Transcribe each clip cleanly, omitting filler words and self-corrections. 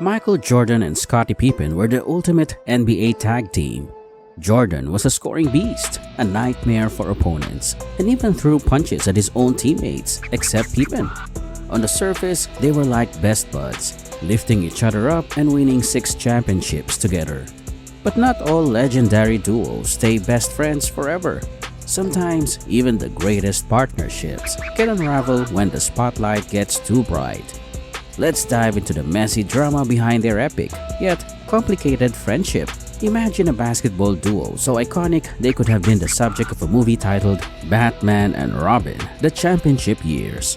Michael Jordan and Scottie Pippen were the ultimate NBA tag team. Jordan was a scoring beast, a nightmare for opponents, and even threw punches at his own teammates, except Pippen. On the surface, they were like best buds, lifting each other up and winning 6 championships together. But not all legendary duos stay best friends forever. Sometimes, even the greatest partnerships can unravel when the spotlight gets too bright. Let's dive into the messy drama behind their epic, yet complicated friendship. Imagine a basketball duo so iconic they could have been the subject of a movie titled Batman and Robin: The Championship Years.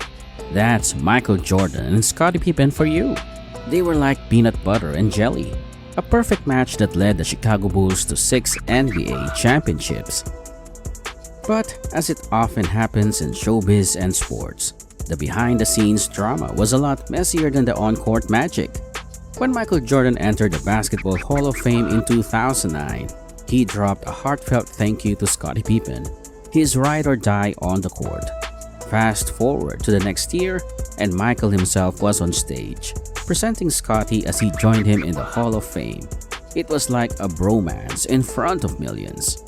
That's Michael Jordan and Scottie Pippen for you. They were like peanut butter and jelly, a perfect match that led the Chicago Bulls to 6 NBA championships. But as it often happens in showbiz and sports, the behind-the-scenes drama was a lot messier than the on-court magic. When Michael Jordan entered the Basketball Hall of Fame in 2009, he dropped a heartfelt thank you to Scottie Pippen, his ride or die on the court. Fast forward to the next year, and Michael himself was on stage, presenting Scottie as he joined him in the Hall of Fame. It was like a bromance in front of millions.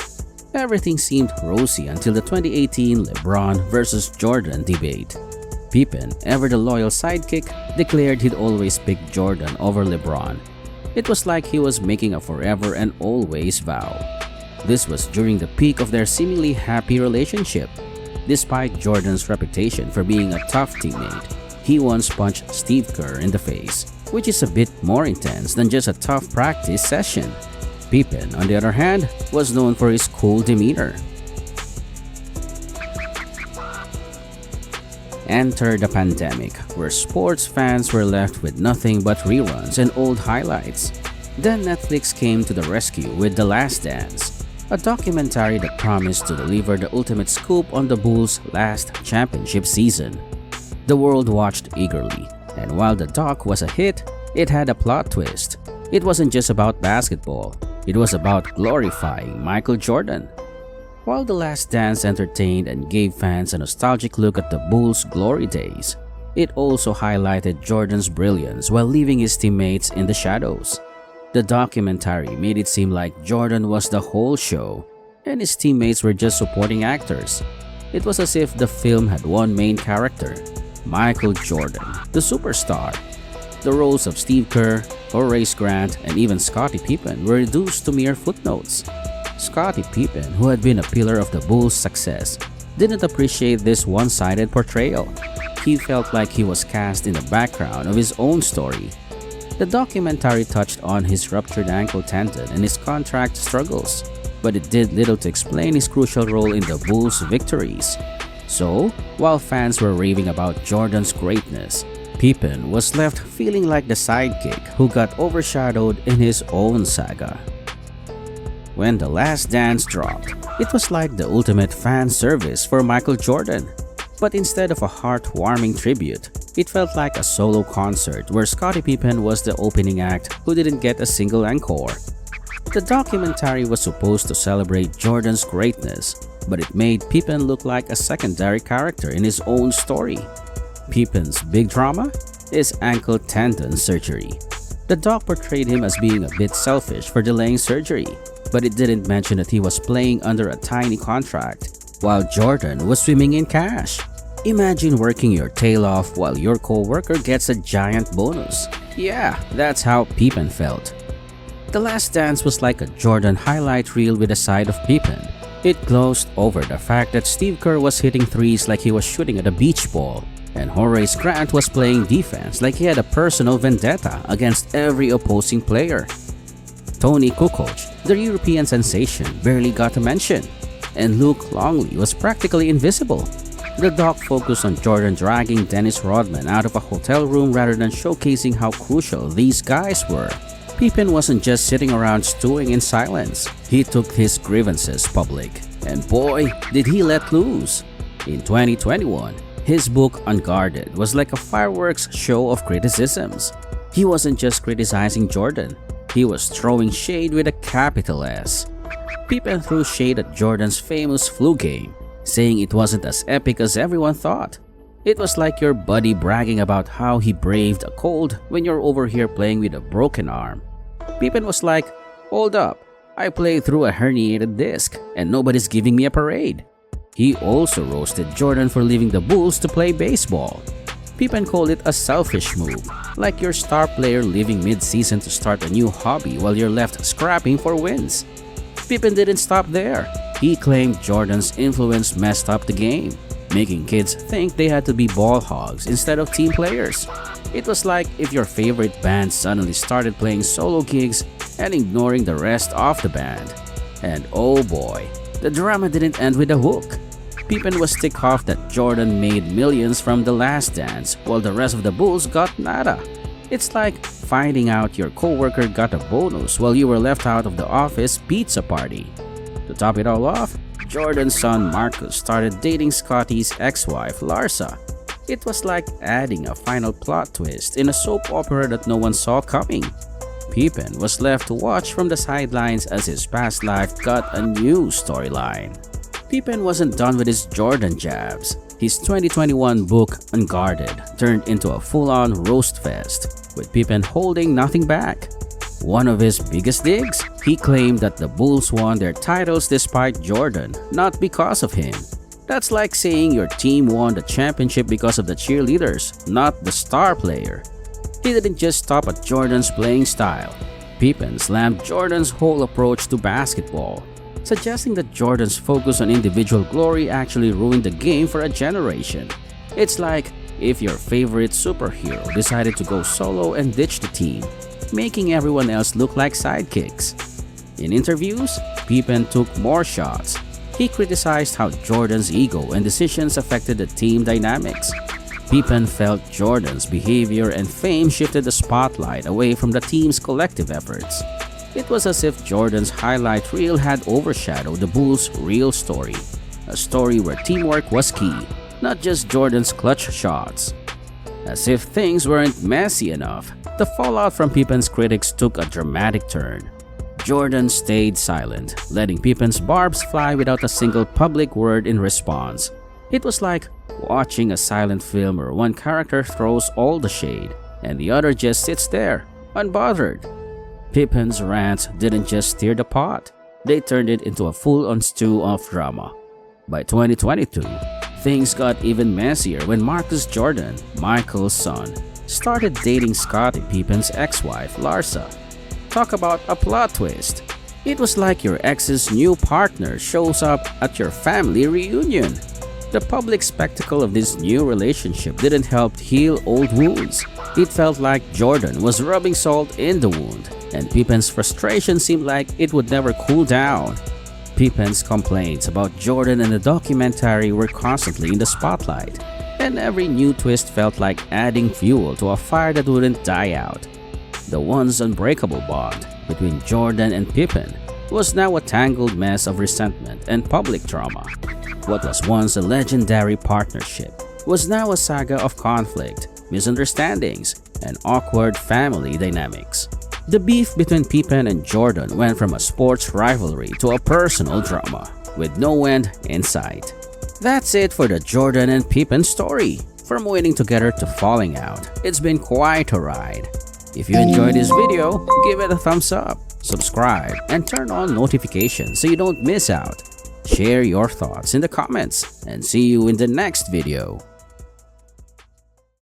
Everything seemed rosy until the 2018 LeBron versus Jordan debate. Pippen, ever the loyal sidekick, declared he'd always pick Jordan over LeBron. It was like he was making a forever and always vow. This was during the peak of their seemingly happy relationship. Despite Jordan's reputation for being a tough teammate, he once punched Steve Kerr in the face, which is a bit more intense than just a tough practice session. Pippen, on the other hand, was known for his cool demeanor. Enter the pandemic, where sports fans were left with nothing but reruns and old highlights. Then Netflix came to the rescue with The Last Dance, a documentary that promised to deliver the ultimate scoop on the Bulls' last championship season. The world watched eagerly, and while the doc was a hit, it had a plot twist. It wasn't just about basketball, it was about glorifying Michael Jordan. While The Last Dance entertained and gave fans a nostalgic look at the Bulls' glory days, it also highlighted Jordan's brilliance while leaving his teammates in the shadows. The documentary made it seem like Jordan was the whole show, and his teammates were just supporting actors. It was as if the film had one main character, Michael Jordan, the superstar. The roles of Steve Kerr, Horace Grant, and even Scottie Pippen were reduced to mere footnotes. Scottie Pippen, who had been a pillar of the Bulls' success, didn't appreciate this one-sided portrayal. He felt like he was cast in the background of his own story. The documentary touched on his ruptured ankle tendon and his contract struggles, but it did little to explain his crucial role in the Bulls' victories. So, while fans were raving about Jordan's greatness, Pippen was left feeling like the sidekick who got overshadowed in his own saga. When The Last Dance dropped, it was like the ultimate fan service for Michael Jordan. But instead of a heartwarming tribute, it felt like a solo concert where Scottie Pippen was the opening act who didn't get a single encore. The documentary was supposed to celebrate Jordan's greatness, but it made Pippen look like a secondary character in his own story. Pippen's big drama is ankle tendon surgery. The doc portrayed him as being a bit selfish for delaying surgery, but it didn't mention that he was playing under a tiny contract, while Jordan was swimming in cash. Imagine working your tail off while your co-worker gets a giant bonus. Yeah, that's how Pippen felt. The Last Dance was like a Jordan highlight reel with a side of Pippen. It glossed over the fact that Steve Kerr was hitting threes like he was shooting at a beach ball, and Horace Grant was playing defense like he had a personal vendetta against every opposing player. Tony Kukoc, the European sensation, barely got a mention, and Luke Longley was practically invisible. The doc focused on Jordan dragging Dennis Rodman out of a hotel room rather than showcasing how crucial these guys were. Pippen wasn't just sitting around stewing in silence. He took his grievances public, and boy, did he let loose. In 2021, his book Unguarded was like a fireworks show of criticisms. He wasn't just criticizing Jordan, he was throwing shade with a capital S. Pippen threw shade at Jordan's famous flu game, saying it wasn't as epic as everyone thought. It was like your buddy bragging about how he braved a cold when you're over here playing with a broken arm. Pippen was like, "Hold up, I played through a herniated disc and nobody's giving me a parade." He also roasted Jordan for leaving the Bulls to play baseball. Pippen called it a selfish move, like your star player leaving mid-season to start a new hobby while you're left scrapping for wins. Pippen didn't stop there. He claimed Jordan's influence messed up the game, making kids think they had to be ball hogs instead of team players. It was like if your favorite band suddenly started playing solo gigs and ignoring the rest of the band. And oh boy, the drama didn't end with a hook. Pippen was ticked off that Jordan made millions from The Last Dance while the rest of the Bulls got nada. It's like finding out your coworker got a bonus while you were left out of the office pizza party. To top it all off, Jordan's son Marcus started dating Scottie's ex-wife Larsa. It was like adding a final plot twist in a soap opera that no one saw coming. Pippen was left to watch from the sidelines as his past life got a new storyline. Pippen wasn't done with his Jordan jabs. His 2021 book, Unguarded, turned into a full-on roast fest, with Pippen holding nothing back. One of his biggest digs? He claimed that the Bulls won their titles despite Jordan, not because of him. That's like saying your team won the championship because of the cheerleaders, not the star player. He didn't just stop at Jordan's playing style. Pippen slammed Jordan's whole approach to basketball, suggesting that Jordan's focus on individual glory actually ruined the game for a generation. It's like if your favorite superhero decided to go solo and ditch the team, making everyone else look like sidekicks. In interviews, Pippen took more shots. He criticized how Jordan's ego and decisions affected the team dynamics. Pippen felt Jordan's behavior and fame shifted the spotlight away from the team's collective efforts. It was as if Jordan's highlight reel had overshadowed the Bulls' real story, a story where teamwork was key, not just Jordan's clutch shots. As if things weren't messy enough, the fallout from Pippen's critics took a dramatic turn. Jordan stayed silent, letting Pippen's barbs fly without a single public word in response. It was like watching a silent film where one character throws all the shade and the other just sits there, unbothered. Pippen's rants didn't just stir the pot, they turned it into a full-on stew of drama. By 2022, things got even messier when Marcus Jordan, Michael's son, started dating Scottie Pippen's ex-wife Larsa. Talk about a plot twist. It was like your ex's new partner shows up at your family reunion. The public spectacle of this new relationship didn't help heal old wounds. It felt like Jordan was rubbing salt in the wound, and Pippen's frustration seemed like it would never cool down. Pippen's complaints about Jordan and the documentary were constantly in the spotlight, and every new twist felt like adding fuel to a fire that wouldn't die out. The once unbreakable bond between Jordan and Pippen was now a tangled mess of resentment and public drama. What was once a legendary partnership was now a saga of conflict, misunderstandings, and awkward family dynamics. The beef between Pippen and Jordan went from a sports rivalry to a personal drama, with no end in sight. That's it for the Jordan and Pippen story. From winning together to falling out, it's been quite a ride. If you enjoyed this video, give it a thumbs up, subscribe, and turn on notifications so you don't miss out. Share your thoughts in the comments, and see you in the next video.